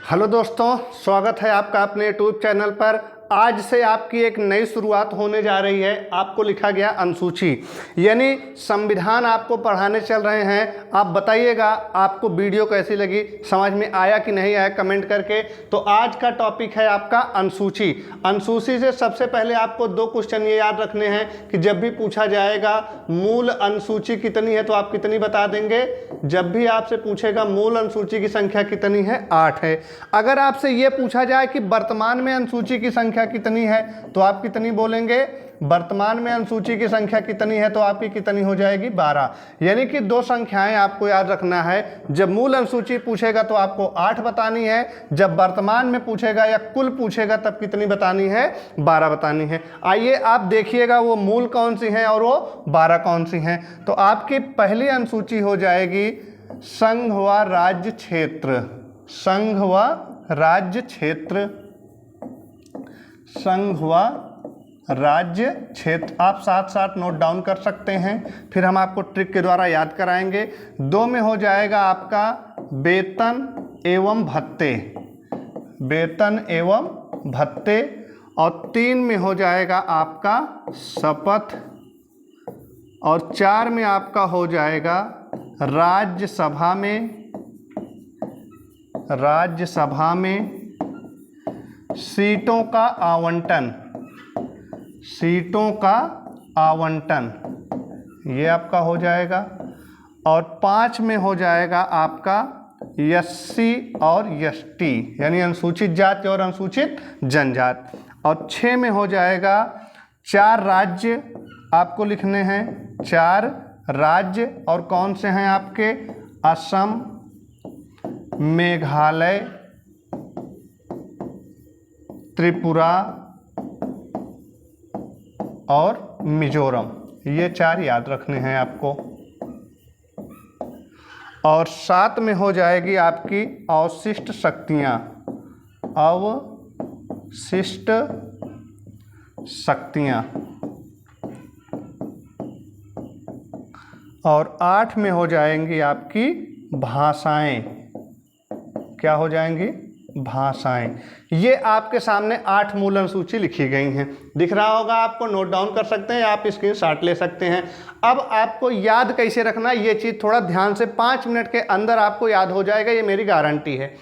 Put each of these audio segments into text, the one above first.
Hello दोस्तों, स्वागत है आपका अपने यूट्यूब चैनल पर। आज से आपकी एक नई शुरुआत होने जा रही है। आपको लिखा गया अनुसूची, यानी संविधान आपको पढ़ाने चल रहे हैं। आप बताइएगा आपको वीडियो कैसी लगी, समझ में आया कि नहीं आया, कमेंट करके। तो आज का टॉपिक है आपका अनुसूची। अनुसूची से सबसे पहले आपको दो क्वेश्चन ये याद रखने हैं कि जब भी पूछा जाएगा मूल अनुसूची कितनी है तो आप कितनी बता देंगे। जब भी आपसे पूछेगा मूल अनुसूची की संख्या कितनी है, 8 है। अगर आपसे ये पूछा जाए कि वर्तमान में अनुसूची की संख्या कितनी है तो आप कितनी बोलेंगे। वर्तमान में अनुसूची की संख्या कितनी है तो आपकी कितनी हो जाएगी, 12। यानी कि दो संख्याएं आपको याद रखना है। जब मूल अनुसूची पूछेगा तो आपको 8 बतानी है, जब वर्तमान में पूछेगा या कुल पूछेगा तब कितनी बतानी है, 12 बतानी है। आइए आप देखिएगा वो मूल कौन सी हैं और वो 12 कौन सी हैं। तो आपकी पहली अनुसूची हो जाएगी संघ व राज्य क्षेत्र। संघ व राज्य क्षेत्र, संघ व राज्य क्षेत्र। आप साथ साथ नोट डाउन कर सकते हैं, फिर हम आपको ट्रिक के द्वारा याद कराएंगे। 2 में हो जाएगा आपका वेतन एवं भत्ते, वेतन एवं भत्ते। और 3 में हो जाएगा आपका शपथ। और 4 में आपका हो जाएगा राज्यसभा में, राज्यसभा में सीटों का आवंटन, सीटों का आवंटन, ये आपका हो जाएगा। और 5 में हो जाएगा आपका एससी और एसटी, यानी अनुसूचित जाति और अनुसूचित जनजाति। और 6 में हो जाएगा 4 राज्य आपको लिखने हैं, 4 राज्य। और कौन से हैं आपके, असम, मेघालय, त्रिपुरा और मिजोरम। ये 4 याद रखने हैं आपको। और 7 में हो जाएगी आपकी अवशिष्ट शक्तियाँ, अवशिष्ट शक्तियाँ। और 8 में हो जाएंगी आपकी भाषाएं। क्या हो जाएंगी, भाषाएं। ये आपके सामने 8 मूल अनुसूची लिखी गई हैं। दिख रहा होगा आपको, नोट डाउन कर सकते हैं, आप स्क्रीनशॉट ले सकते हैं। अब आपको याद कैसे रखना, ये चीज़ थोड़ा ध्यान से 5 मिनट के अंदर आपको याद हो जाएगा, ये मेरी गारंटी है।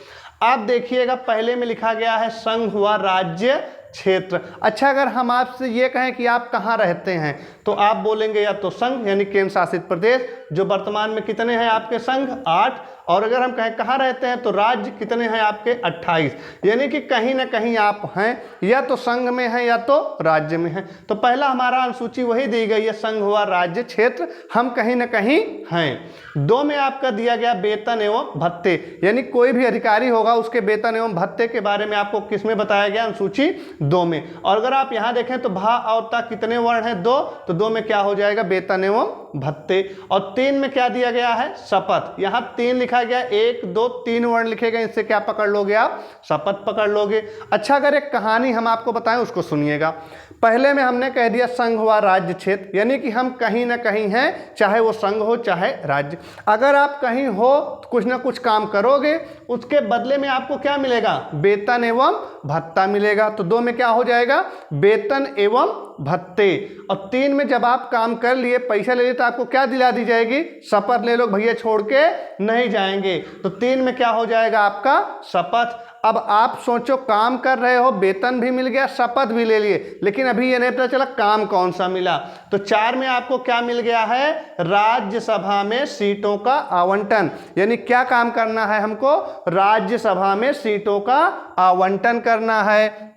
आप देखिएगा पहले में लिखा गया है संघ व राज्य क्षेत्र। अच्छा, अगर हम आपसे ये कहें कि आप कहाँ रहते हैं तो आप बोलेंगे या तो संघ यानी केंद्र शासित प्रदेश, जो वर्तमान में कितने हैं आपके संघ, 8। और अगर हम कहें कहाँ रहते हैं तो राज्य कितने हैं आपके, 28। यानी कि कहीं ना कहीं आप हैं, या तो संघ में हैं या तो राज्य में हैं। तो पहला हमारा अनुसूची वही दी गई है, संघ व राज्य क्षेत्र, हम कहीं ना कहीं हैं। 2 में आपका दिया गया वेतन एवं भत्ते, यानी कोई भी अधिकारी होगा उसके वेतन एवं भत्ते के बारे में आपको किस में बताया गया, अनुसूची 2 में। और अगर आप यहाँ देखें तो भा और ता कितने वर्ण हैं, 2, तो 2 में क्या हो जाएगा, वेतन एवं भत्ते। और 3 में क्या दिया गया है, शपथ। यहाँ 3 लिखा गया, 1 2 3 वर्ण लिखे गए, इससे क्या पकड़ लोगे आप, शपथ पकड़ लोगे। अच्छा, अगर एक कहानी हम आपको बताएं उसको सुनिएगा। पहले में हमने कह दिया संघ व राज्य क्षेत्र, यानी कि हम कहीं ना कहीं हैं, चाहे वो संघ हो चाहे राज्य। अगर आप कहीं हो तो कुछ ना कुछ काम करोगे, उसके बदले में आपको क्या मिलेगा, वेतन एवं भत्ता मिलेगा। तो 2 में क्या हो जाएगा, वेतन एवं भत्ते। और 3 में जब आप काम कर लिए, पैसा ले लिए, तो आपको क्या दिला दी जाएगी, शपथ ले लो, भैया छोड़ के नहीं जाएंगे। तो 3 में क्या हो जाएगा आपका, शपथ। अब आप सोचो, काम कर रहे हो, वेतन भी मिल गया, शपथ भी ले लिए, लेकिन अभी ये नहीं पता चला काम कौन सा मिला। तो 4 में आपको क्या मिल गया है, राज्यसभा में सीटों का आवंटन। यानी क्या काम करना है हमको, राज्यसभा में सीटों का आवंटन करना है।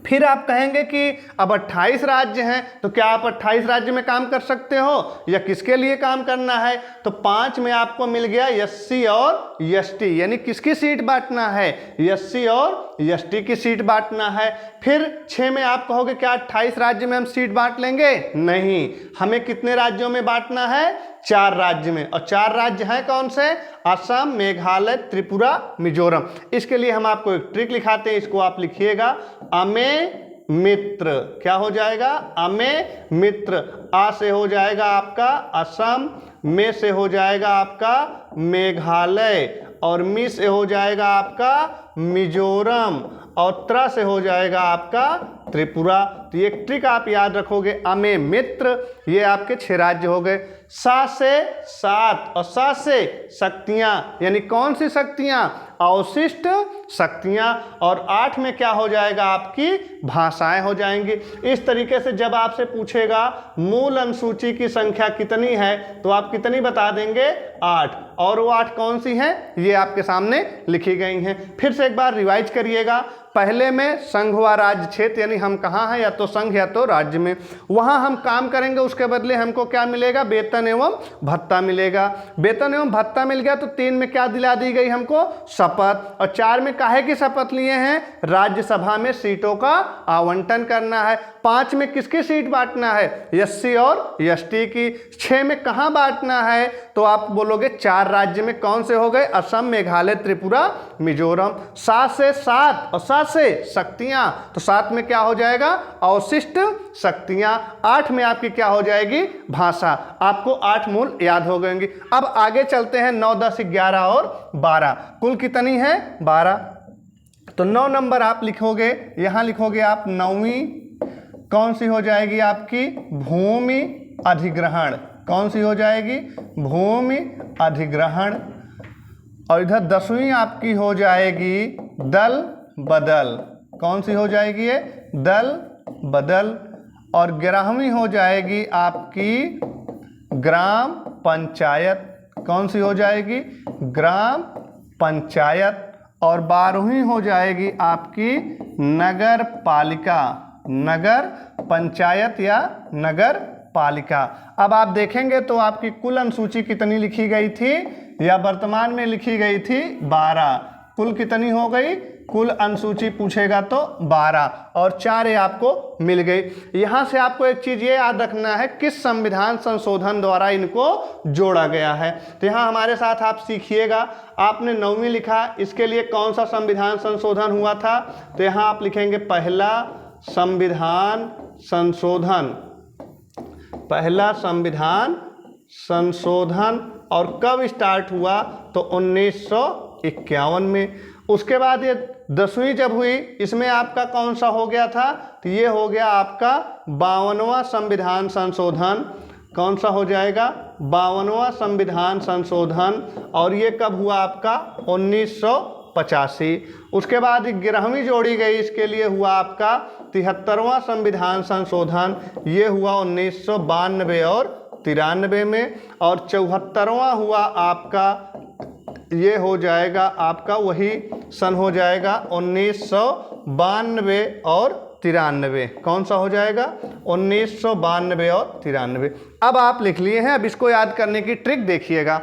फिर आप कहेंगे कि अब 28 राज्य हैं, तो क्या आप 28 राज्य में काम कर सकते हो या किसके लिए काम करना है। तो 5 में आपको मिल गया एससी और एसटी, यानी किसकी सीट बांटना है, एससी और एसटी की सीट बांटना है। फिर 6 में आप कहोगे क्या 28 राज्य में हम सीट बांट लेंगे, नहीं, हमें कितने राज्यों में बांटना है, 4 राज्य में। और 4 राज्य हैं कौन से, असम, मेघालय, त्रिपुरा, मिजोरम। इसके लिए हम आपको एक ट्रिक लिखाते हैं, इसको आप लिखिएगा, अमे मित्र। क्या हो जाएगा? अमे मित्र। आ से हो जाएगा आपका असम, में से हो जाएगा आपका मेघालय, और मी से हो जाएगा आपका मिजोरम, और त्र से हो जाएगा आपका त्रिपुरा। तो ये ट्रिक आप याद रखोगे, अमे मित्र, ये आपके 6 राज्य हो गए। सा से 7 और सा से शक्तियाँ, यानी कौन सी शक्तियाँ? अवशिष्ट शक्तियाँ। और 8 में क्या हो जाएगा? आपकी भाषाएं हो जाएंगी। इस तरीके से जब आपसे पूछेगा मूल अनुसूची की संख्या कितनी है, तो आप कितनी बता देंगे? 8। और वो 8 कौन सी हैं? ये आपके सामने लिखी गई हैं। फिर से एक बार रिवाइज करिएगा। पहले में संघ व राज्य क्षेत्र, यानी हम कहाँ हैं, या तो संघ या तो राज्य में, वहाँ हम काम करेंगे, उसके बदले हमको क्या मिलेगा? वेतन एवं भत्ता मिलेगा। वेतन एवं भत्ता मिल गया तो 3 में क्या दिला दी गई हमको? शपथ। और 4 में काहे की शपथ लिए हैं? राज्यसभा में सीटों का आवंटन करना है। 5 में किसकी सीट बांटना है? एससी और एसटी की। 6 में कहाँ बांटना है? तो आप बोलोगे 4 राज्य में। कौन से हो गए? असम, मेघालय, त्रिपुरा, मिजोरम। 7 से 7 और 7 से शक्तियां, तो 7 में क्या हो जाएगा? अवशिष्ट शक्तियां। 8 में आपकी क्या हो जाएगी? भाषा। आपको 8 मूल याद हो गएंगी। अब आगे चलते हैं। 9, 10, 11 और 12, कुल कितनी है? 12। तो 9 नंबर आप लिखोगे, यहां लिखोगे आप 9वीं, कौन सी हो जाएगी आपकी? भूमि अधिग्रहण। कौन सी हो जाएगी? भूमि अधिग्रहण। और इधर 10वीं आपकी हो जाएगी दल बदल। कौन सी हो जाएगी? ये दल बदल। और 11वीं हो जाएगी आपकी ग्राम पंचायत। कौन सी हो जाएगी? ग्राम पंचायत। और 12वीं हो जाएगी आपकी नगर पालिका, नगर पंचायत या नगर पालिका। अब आप देखेंगे तो आपकी कुल अनुसूची कितनी लिखी गई थी, या वर्तमान में लिखी गई थी? 12। कुल कितनी हो गई? कुल अनुसूची पूछेगा तो 12, और 4 ये आपको मिल गई। यहाँ से आपको एक चीज़ ये याद रखना है, किस संविधान संशोधन द्वारा इनको जोड़ा गया है। तो यहाँ हमारे साथ आप सीखिएगा। आपने 9वीं लिखा, इसके लिए कौन सा संविधान संशोधन हुआ था? तो यहाँ आप लिखेंगे पहला संविधान संशोधन, पहला संविधान संशोधन। और कब स्टार्ट हुआ? तो 1951 में। उसके बाद ये 10वीं जब हुई, इसमें आपका कौन सा हो गया था? तो ये हो गया आपका 52वां संविधान संशोधन। कौन सा हो जाएगा? 52वां संविधान संशोधन। और ये कब हुआ आपका? 1985। उसके बाद 11वीं जोड़ी गई, इसके लिए हुआ आपका 73वां संविधान संशोधन। ये हुआ 1992 और 93 में। और 74वां हुआ आपका, ये हो जाएगा आपका वही सन हो जाएगा 1992 और 93। कौन सा हो जाएगा? 1992 और 93। अब आप लिख लिए हैं। अब इसको याद करने की ट्रिक देखिएगा।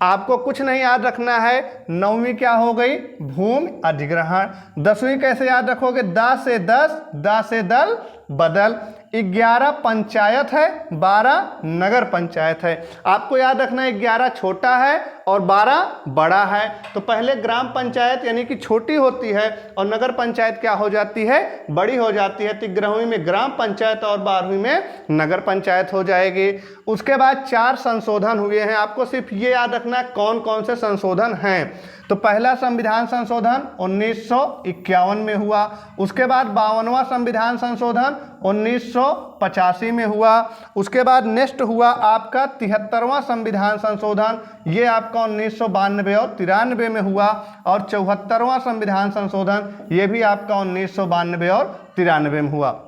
आपको कुछ नहीं याद रखना है। 9वीं क्या हो गई? भूमि अधिग्रहण। 10वीं कैसे याद रखोगे? दा से 10, दा से दल बदल। 11 पंचायत है, 12 नगर पंचायत है। आपको याद रखना है 11 छोटा है और 12 बड़ा है। तो पहले ग्राम पंचायत यानी कि छोटी होती है, और नगर पंचायत क्या हो जाती है? बड़ी हो जाती है। तो 11वीं में ग्राम पंचायत और 12वीं में नगर पंचायत हो जाएगी। उसके बाद 4 संशोधन हुए हैं। आपको सिर्फ ये याद रखना है कौन कौन से संशोधन हैं। तो पहला संविधान संशोधन 1951 में हुआ। उसके बाद 52वां संविधान संशोधन 1985 में हुआ। उसके बाद नेक्स्ट हुआ आपका 73वां संविधान संशोधन, ये आपका 1992 और 93 में हुआ। और 74वां संविधान संशोधन, ये भी आपका 1992 और 93 में हुआ।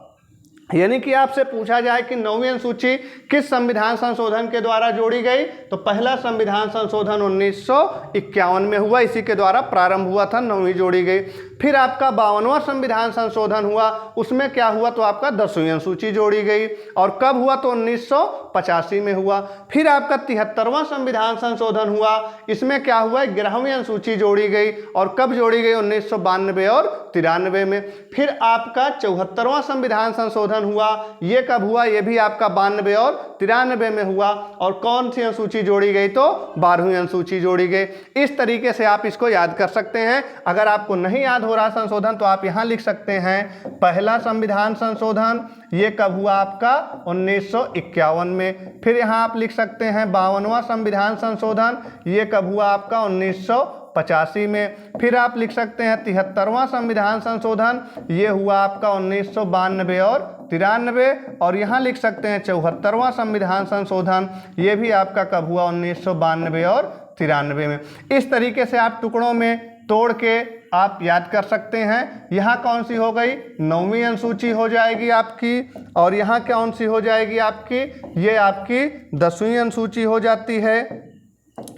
यानी कि आपसे पूछा जाए कि 9वीं अनुसूची किस संविधान संशोधन के द्वारा जोड़ी गई, तो पहला संविधान संशोधन 1951 में हुआ, इसी के द्वारा प्रारंभ हुआ था, 9वीं जोड़ी गई। फिर आपका 52वां संविधान संशोधन हुआ, उसमें क्या हुआ? तो आपका 10वीं अनुसूची जोड़ी गई। और कब हुआ? तो 1985 में हुआ। फिर आपका 73वां संविधान संशोधन हुआ, इसमें क्या हुआ? 11वीं अनुसूची जोड़ी गई। और कब जोड़ी गई? 1992 और 93 में। फिर आपका 74वां संविधान संशोधन हुआ, ये कब हुआ? ये भी आपका 92 और 93 में हुआ। और कौन सी अनुसूची जोड़ी गई? तो 12वीं अनुसूची जोड़ी गई। इस तरीके से आप इसको याद कर सकते हैं। अगर आपको नहीं याद हो रहा संशोधन, तो आप यहाँ लिख सकते हैं पहला संविधान संशोधन, ये कब हुआ आपका 1951 में। फिर यहाँ आप लिख सकते हैं 52वां संविधान संशोधन, ये कब हुआ आपका 1985 में। फिर आप लिख सकते हैं 73वां संविधान संशोधन, ये हुआ आपका 1992 और 93। और यहाँ लिख सकते हैं 74वां संविधान संशोधन, ये भी आपका कब हुआ 1992 और 93 में। इस तरीके से आप टुकड़ों में तोड़ के आप याद कर सकते हैं। यहाँ कौन सी हो गई, 9वीं अनुसूची हो जाएगी आपकी, और यहाँ कौन सी हो जाएगी आपकी, ये आपकी 10वीं अनुसूची हो जाती है,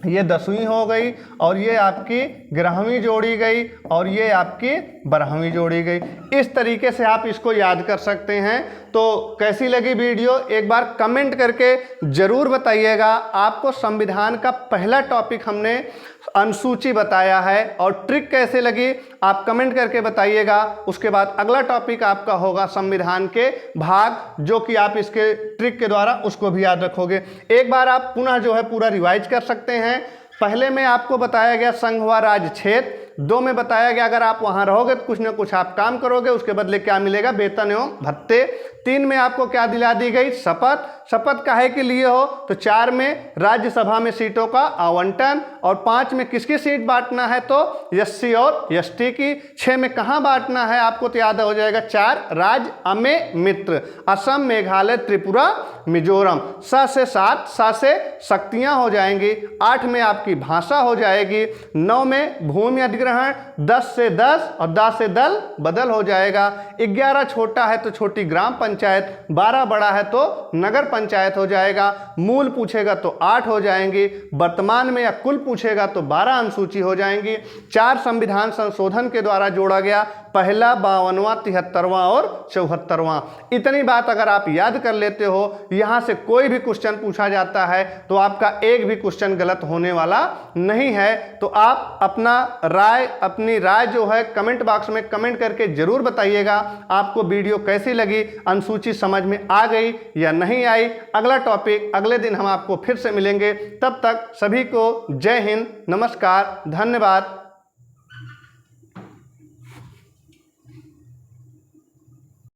ये 10वीं हो गई, और ये आपकी 11वीं जोड़ी गई, और ये आपकी 12वीं जोड़ी गई। इस तरीके से आप इसको याद कर सकते हैं। तो कैसी लगी वीडियो, एक बार कमेंट करके ज़रूर बताइएगा। आपको संविधान का पहला टॉपिक हमने अनुसूची बताया है, और ट्रिक कैसे लगी आप कमेंट करके बताइएगा। उसके बाद अगला टॉपिक आपका होगा संविधान के भाग, जो कि आप इसके ट्रिक के द्वारा उसको भी याद रखोगे। एक बार आप पुनः जो है पूरा रिवाइज कर सकते हैं। पहले में आपको बताया गया संघ व राज्य क्षेत्र, 2 में बताया गया अगर आप वहां रहोगे तो कुछ ना कुछ आप काम करोगे, उसके बदले क्या मिलेगा, वेतन एवं भत्ते। 3 में आपको क्या दिला दी गई, शपथ। शपथ काहे के लिए हो, तो 4 में राज्यसभा में सीटों का आवंटन, और 5 में किसकी सीट बांटना है, तो एससी और एसटी की। 6 में कहाँ बांटना है आपको तो याद हो जाएगा, 4 राज्य अमे मित्र, असम, मेघालय, त्रिपुरा, मिजोरम। 7 से 7, 7 से शक्तियाँ हो जाएंगी। 8 में आपकी भाषा हो जाएगी। 9 में भूमि अधिग्रहण, 10 से 10 और 10 से दल बदल हो जाएगा। 11 छोटा है तो छोटी ग्राम पंचायत, 12 बड़ा है तो नगर पंचायत हो जाएगा। मूल पूछेगा तो 8 हो जाएंगी, वर्तमान में या कुल पूछेगा तो 12 अनुसूची हो जाएंगी। 4 संविधान संशोधन के द्वारा जोड़ा गया, पहला, 52वां, 73वां और 74वां। इतनी बात अगर आप याद कर लेते हो, यहाँ से कोई भी क्वेश्चन पूछा जाता है तो आपका एक भी क्वेश्चन गलत होने वाला नहीं है। तो आप अपनी राय जो है कमेंट बॉक्स में कमेंट करके जरूर बताइएगा। आपको वीडियो कैसी लगी, अनुसूची समझ में आ गई या नहीं आई। अगला टॉपिक अगले दिन हम आपको फिर से मिलेंगे। तब तक सभी को जय हिंद, नमस्कार, धन्यवाद।